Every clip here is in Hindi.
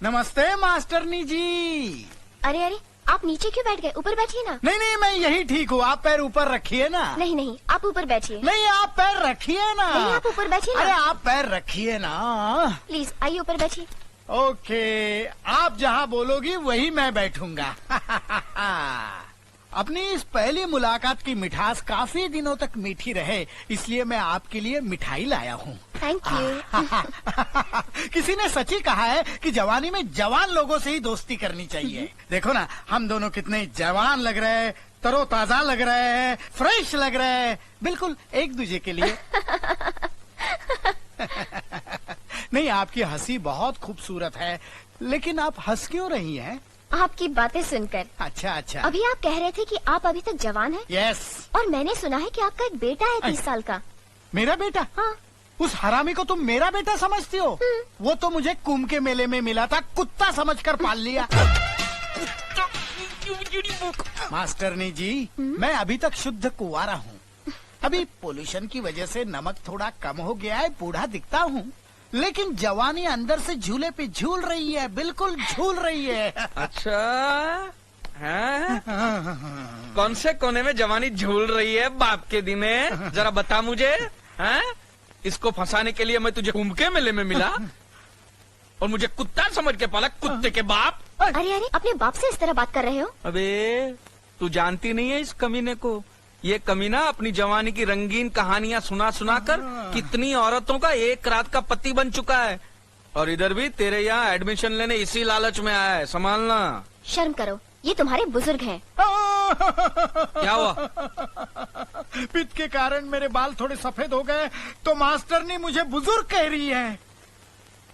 नमस्ते मास्टरनी जी। अरे अरे, आप नीचे क्यों बैठ गए? ऊपर बैठिए ना। नहीं नहीं, मैं यही ठीक हूँ। आप पैर ऊपर रखिए ना। नहीं नहीं, आप ऊपर बैठिए। नहीं, आप पैर रखिए ना। नहीं, आप ऊपर बैठिए ना। अरे आप पैर रखिए ना। प्लीज आइए ऊपर बैठिए। ओके, आप जहाँ बोलोगी वही मैं बैठूंगा। अपनी इस पहली मुलाकात की मिठास काफी दिनों तक मीठी रहे, इसलिए मैं आपके लिए मिठाई लाया हूँ। Thank you. किसी ने सच ही कहा है कि जवानी में जवान लोगों से ही दोस्ती करनी चाहिए। देखो ना, हम दोनों कितने जवान लग रहे हैं, तरोताजा लग रहे हैं, फ्रेश लग रहे हैं, बिल्कुल एक दूसरे के लिए। नहीं, आपकी हंसी बहुत खूबसूरत है, लेकिन आप हंस क्यों रही हैं? आपकी बातें सुनकर। अच्छा अच्छा। अभी आप कह रहे थे कि आप अभी तक जवान हैं। यस। और मैंने सुना है कि आपका एक बेटा है 30 साल का। मेरा बेटा? हाँ। उस हरामी को तुम मेरा बेटा समझती हो? वो तो मुझे कुंभ के मेले में मिला था, कुत्ता समझकर पाल लिया। मास्टरनी जी, मैं अभी तक शुद्ध कुंवारा हूँ। अभी पोल्यूशन की वजह से नमक थोड़ा कम हो गया है, बूढ़ा दिखता हूँ, लेकिन जवानी अंदर से झूले पे झूल रही है, बिल्कुल झूल रही है। अच्छा है? कौन से कोने में जवानी झूल रही है बाप के दिन है? जरा बता मुझे। हैं? इसको फंसाने के लिए मैं तुझे कुंभ के मेले में मिला और मुझे कुत्ता समझ के पाला, कुत्ते के बाप। अरे अरे, अपने बाप से इस तरह बात कर रहे हो? अबे तू जानती नहीं है इस कमीने को। ये कमीना अपनी जवानी की रंगीन कहानियां सुना सुना कर कितनी औरतों का एक रात का पति बन चुका है, और इधर भी तेरे यहाँ एडमिशन लेने इसी लालच में आया है। संभालना। शर्म करो, ये तुम्हारे बुजुर्ग हैं। क्या हुआ? पित्त के कारण मेरे बाल थोड़े सफेद हो गए, तो मास्टरनी मुझे बुजुर्ग कह रही है।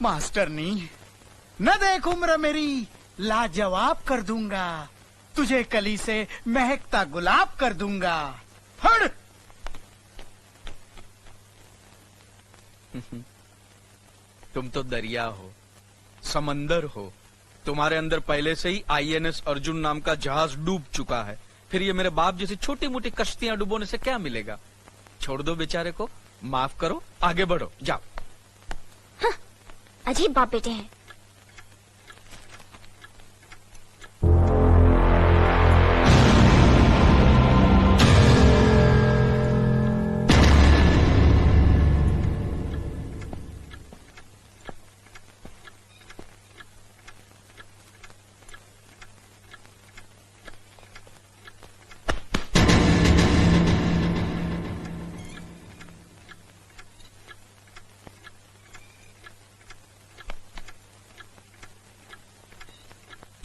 मास्टरनी, न देख उम्र मेरी, लाजवाब कर दूंगा तुझे, कली से महकता गुलाब कर दूंगा। हट। तुम तो दरिया हो, समंदर हो। तुम्हारे अंदर पहले से ही INS अर्जुन नाम का जहाज डूब चुका है। फिर ये मेरे बाप जैसी छोटी मोटी कश्तियां डुबोने से क्या मिलेगा? छोड़ दो बेचारे को, माफ करो, आगे बढ़ो, जाओ। हाँ, अजीब बाप बेटे हैं।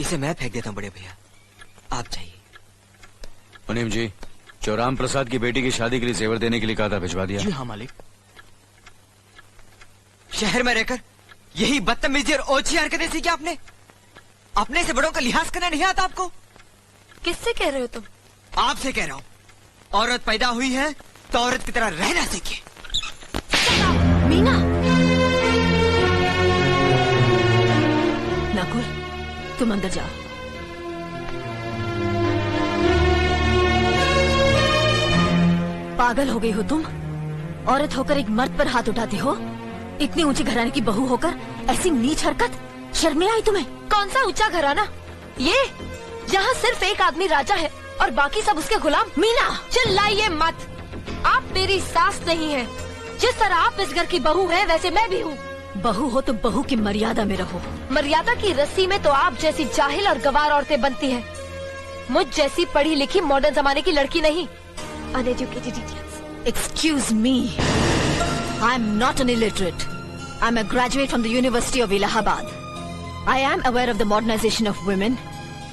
इसे मैं फेंक देता हूँ बड़े भैया, आप जाइए। मुनीम जी, चौराम प्रसाद की बेटी की शादी के लिए जेवर देने के लिए कहा था, भिजवा दिया? जी हाँ मालिक। शहर में रहकर यही बदतमीजी और ओछी हरकतें सीखी आपने? अपने से बड़ों का लिहाज करना नहीं आता आपको? किससे कह रहे हो तुम? आपसे कह रहा हूँ। औरत पैदा हुई है तो औरत की तरह रहना सीखिए। मीना। नकुल, तुम अंदर जाओ। पागल हो गई हो तुम? औरत होकर एक मर्द पर हाथ उठाती हो? इतनी ऊंची घराने की बहू होकर ऐसी नीच हरकत, शर्म नहीं आई तुम्हें? कौन सा ऊंचा घराना? ये यहाँ सिर्फ एक आदमी राजा है और बाकी सब उसके गुलाम। मीना, चिल्लाइए मत। आप मेरी सास नहीं है। जिस तरह आप इस घर की बहू है, वैसे मैं भी हूँ। बहू हो तो बहू की मर्यादा में रहो। मर्यादा की रस्सी में तो आप जैसी जाहिल और गवार औरतें बनती हैं। मुझ जैसी पढ़ी लिखी मॉडर्न जमाने की लड़की नहीं। Uneducated idiots. Excuse me. I'm not an illiterate. I'm a graduate from the University of Allahabad. I am aware of the modernization of women,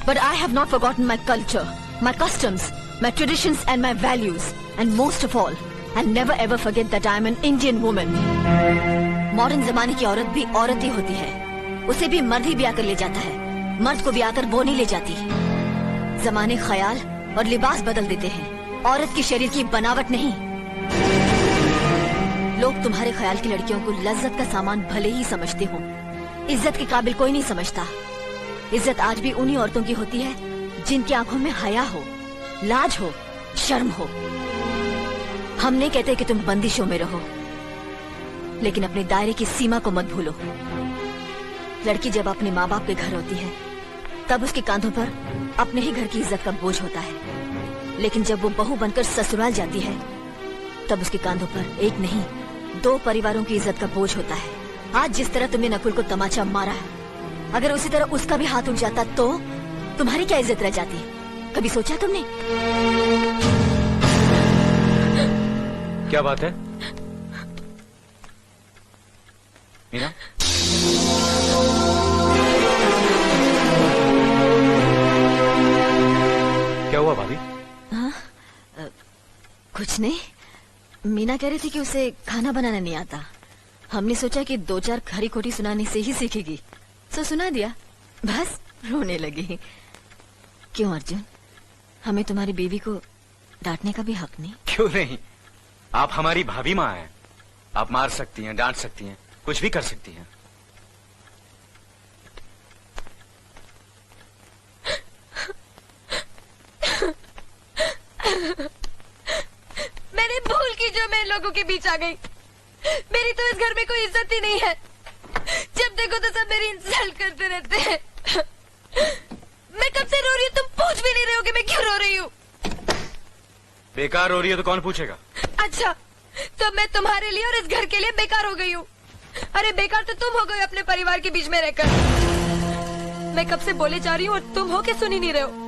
but I have not forgotten my culture, my customs, my traditions and my values. And most of all, I'll never ever forget that I'm an Indian woman. Modern जमाने की औरत भी औरत ही होती है। उसे भी मर्द ही ब्याह कर ले जाता है, मर्द को ब्याह कर वो नहीं ले जाती। जमाने ख्याल और लिबास बदल देते हैं, औरत की शरीर की बनावट नहीं। लोग तुम्हारे ख्याल की लड़कियों को लज्जत का सामान भले ही समझते हो, इज्जत के काबिल कोई नहीं समझता। इज्जत आज भी उन्हीं औरतों की होती है जिनकी आंखों में हया हो, लाज हो, शर्म हो। हम नहीं कहते कि तुम बंदिशों में रहो, लेकिन अपने दायरे की सीमा को मत भूलो। लड़की जब अपने माँ बाप के घर होती है तब उसके कांधों पर अपने ही घर की इज्जत का बोझ होता है, लेकिन जब वो बहू बनकर ससुराल जाती है तब उसके कांधों पर एक नहीं 2 परिवारों की इज्जत का बोझ होता है। आज जिस तरह तुमने नकुल को तमाचा मारा है, अगर उसी तरह उसका भी हाथ उठ जाता तो तुम्हारी क्या इज्जत रह जाती? कभी सोचा तुमने? क्या बात है मीना? क्या हुआ भाभी? कुछ नहीं, मीना कह रही थी कि उसे खाना बनाना नहीं आता। हमने सोचा कि 2-4 खरी खोटी सुनाने से ही सीखेगी, तो सुना दिया, बस रोने लगी। क्यों अर्जुन, हमें तुम्हारी बीवी को डांटने का भी हक नहीं? क्यों नहीं, आप हमारी भाभी माँ हैं। आप मार सकती हैं, डांट सकती हैं, कुछ भी कर सकती हैं। मैंने भूल की जो मैं इन लोगों के बीच आ गई। मेरी तो इस घर में कोई इज्जत ही नहीं है। जब देखो तो सब मेरी इंसल्ट करते रहते हैं। मैं कब से रो रही हूँ, तुम पूछ भी नहीं रहे हो कि मैं क्यों रो रही हूँ। बेकार हो रही है तो कौन पूछेगा? अच्छा, तो मैं तुम्हारे लिए और इस घर के लिए बेकार हो गई हूँ। अरे बेकार तो तुम हो गए अपने परिवार के बीच में रहकर। मैं कब से बोले जा रही हूँ और तुम हो के सुन ही नहीं रहे हो।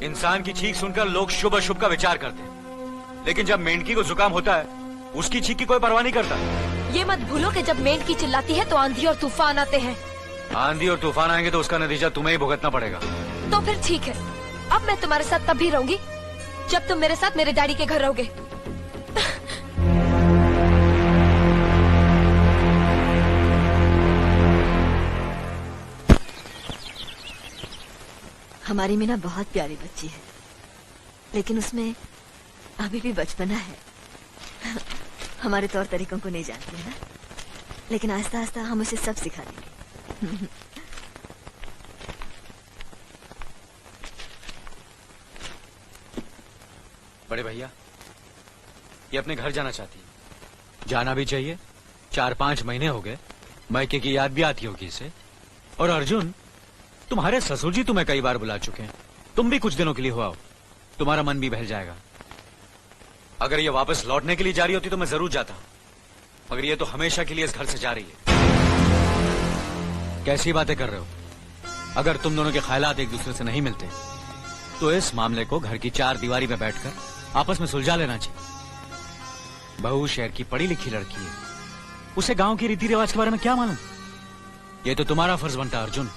इंसान की चीख सुनकर लोग शुभ अशुभ का विचार करते हैं, लेकिन जब मेंढकी को जुकाम होता है उसकी चीख की कोई परवाह नहीं करता। ये मत भूलो कि जब मेंढकी चिल्लाती है तो आंधी और तूफान आते हैं। आंधी और तूफान आएंगे तो उसका नतीजा तुम्हें ही भुगतना पड़ेगा। तो फिर ठीक है, अब मैं तुम्हारे साथ तब भी रहूंगी जब तुम मेरे साथ मेरे डैडी के घर रहोगे। हमारी मीना बहुत प्यारी बच्ची है, लेकिन उसमें अभी भी बचपना है। हमारे तौर तरीकों को नहीं जानती है ना, लेकिन आस्ता आस्ता हम उसे सब सिखा देंगे। बड़े भैया, ये अपने घर जाना चाहती है। जाना भी चाहिए, 4-5 महीने हो गए, मायके की याद भी आती होगी इसे। और अर्जुन, तुम्हारे ससुर जी तुम्हें कई बार बुला चुके हैं, तुम भी कुछ दिनों के लिए हो आओ, तुम्हारा मन भी बहल जाएगा। अगर ये वापस लौटने के लिए जा रही होती तो मैं जरूर जाता, मगर ये तो हमेशा के लिए इस घर से जा रही है। कैसी बातें कर रहे हो? अगर तुम दोनों के ख्यालात एक दूसरे से नहीं मिलते तो इस मामले को घर की 4 दीवारी में बैठकर आपस में सुलझा लेना चाहिए। बहू शहर की पढ़ी लिखी लड़की है, उसे गांव के रीति रिवाज के बारे में क्या मालूम? ये तो तुम्हारा फर्ज बनता अर्जुन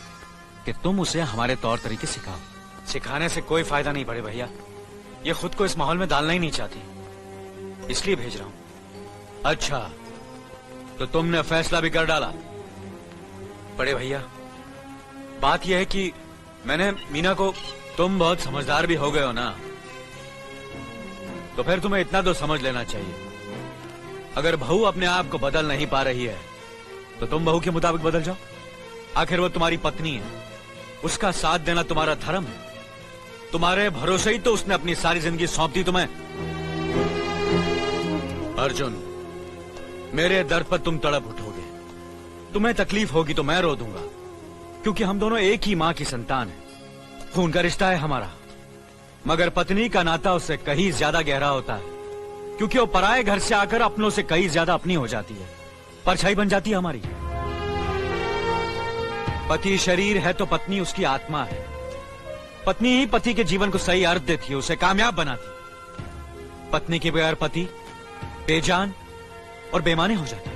कि तुम उसे हमारे तौर तरीके सिखाओ। सिखाने से कोई फायदा नहीं बड़े भैया, ये खुद को इस माहौल में डालना ही नहीं चाहती, इसलिए भेज रहा हूं। अच्छा, तो तुमने फैसला भी कर डाला? बड़े भैया, बात यह है कि मैंने मीना को... तुम बहुत समझदार भी हो गए हो ना, तो फिर तुम्हें इतना तो समझ लेना चाहिए, अगर बहू अपने आप को बदल नहीं पा रही है तो तुम बहू के मुताबिक बदल जाओ। आखिर वो तुम्हारी पत्नी है, उसका साथ देना तुम्हारा धर्म है। तुम्हारे भरोसे ही तो उसने अपनी सारी जिंदगी सौंप दी तुम्हें। अर्जुन, मेरे दर्द पर तुम तड़प उठोगे, तुम्हें तकलीफ होगी तो मैं रो दूंगा, क्योंकि हम दोनों एक ही मां की संतान हैं, खून का रिश्ता है हमारा। मगर पत्नी का नाता उससे कहीं ज्यादा गहरा होता है, क्योंकि वो पराये घर से आकर अपनों से कहीं ज्यादा अपनी हो जाती है, परछाई बन जाती है हमारी। पति शरीर है तो पत्नी उसकी आत्मा है। पत्नी ही पति के जीवन को सही अर्थ देती है, उसे कामयाब बनाती। पत्नी के बगैर पति बेजान और बेमाने हो जाते।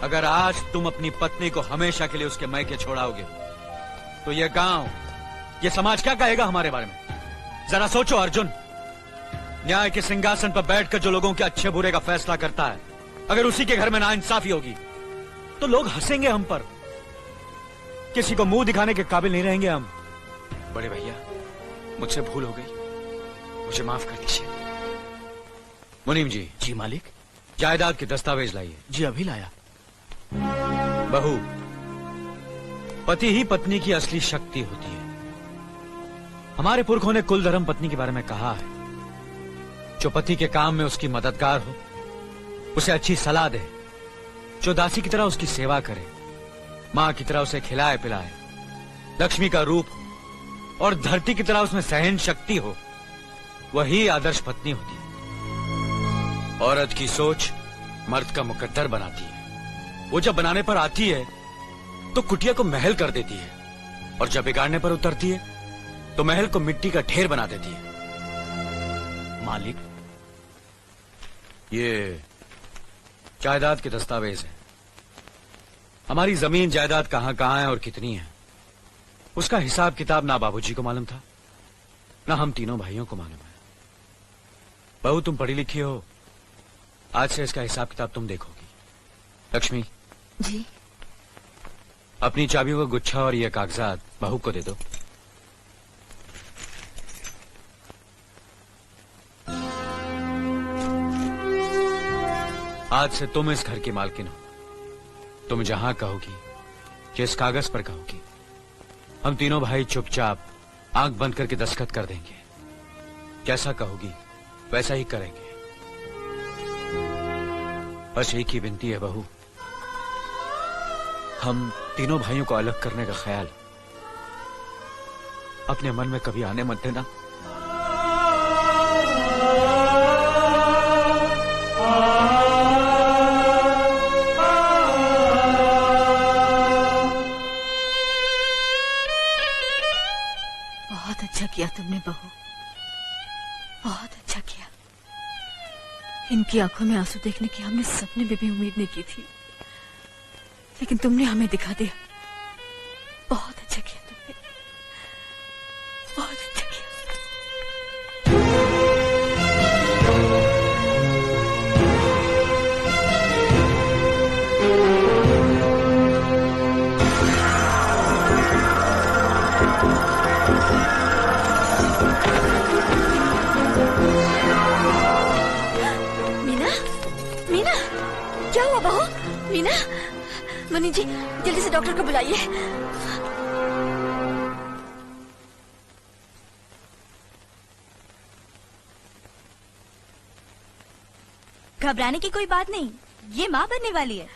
अगर आज तुम अपनी पत्नी को हमेशा के लिए उसके मायके छोड़ाओगे तो यह गांव, यह समाज क्या कहेगा हमारे बारे में? जरा सोचो अर्जुन, न्याय के सिंहासन पर बैठकर जो लोगों के अच्छे बुरे का फैसला करता है, अगर उसी के घर में नाइंसाफी होगी तो लोग हंसेंगे हम पर, किसी को मुंह दिखाने के काबिल नहीं रहेंगे हम। बड़े भैया, मुझसे भूल हो गई, मुझे माफ कर दीजिए। मुनीम जी। जी मालिक। जायदाद के दस्तावेज लाइए। जी अभी लाया। बहू, पति ही पत्नी की असली शक्ति होती है। हमारे पुरखों ने कुल धर्म पत्नी के बारे में कहा है। जो पति के काम में उसकी मददगार हो, उसे अच्छी सलाह दे, जो दासी की तरह उसकी सेवा करे, मां की तरह उसे खिलाए पिलाए, लक्ष्मी का रूप हो और धरती की तरह उसमें सहन शक्ति हो, वही आदर्श पत्नी होती है। औरत की सोच मर्द का मुकद्दर बनाती है। वो जब बनाने पर आती है तो कुटिया को महल कर देती है, और जब बिगाड़ने पर उतरती है तो महल को मिट्टी का ढेर बना देती है। मालिक, ये जायदाद के दस्तावेज हैं। हमारी जमीन जायदाद कहां कहां है और कितनी है, उसका हिसाब किताब ना बाबूजी को मालूम था, ना हम तीनों भाइयों को मालूम है। बहू, तुम पढ़ी लिखी हो, आज से इसका हिसाब किताब तुम देखोगी। लक्ष्मी जी। अपनी चाबियों का गुच्छा और ये कागजात बहू को दे दो। आज से तुम इस घर की मालकिन हो। तुम जहां कहोगी, जिस कागज पर कहोगी, हम तीनों भाई चुपचाप आंख बंद करके दस्तखत कर देंगे। जैसा कहोगी वैसा ही करेंगे। बस एक ही विनती है बहू, हम तीनों भाइयों को अलग करने का ख्याल अपने मन में कभी आने मत देना। बहुत अच्छा किया तुमने बहू, बहुत अच्छा किया। इनकी आंखों में आंसू देखने की हमने सपने में भी उम्मीद नहीं की थी, लेकिन तुमने हमें दिखा दिया। बहुत अच्छा किया तुमने, बहुत अच्छा किया। मीना, मीना, क्या हुआ बहू? मीना, मनी जी जल्दी से डॉक्टर को बुलाइए। घबराने की कोई बात नहीं, ये माँ बनने वाली है।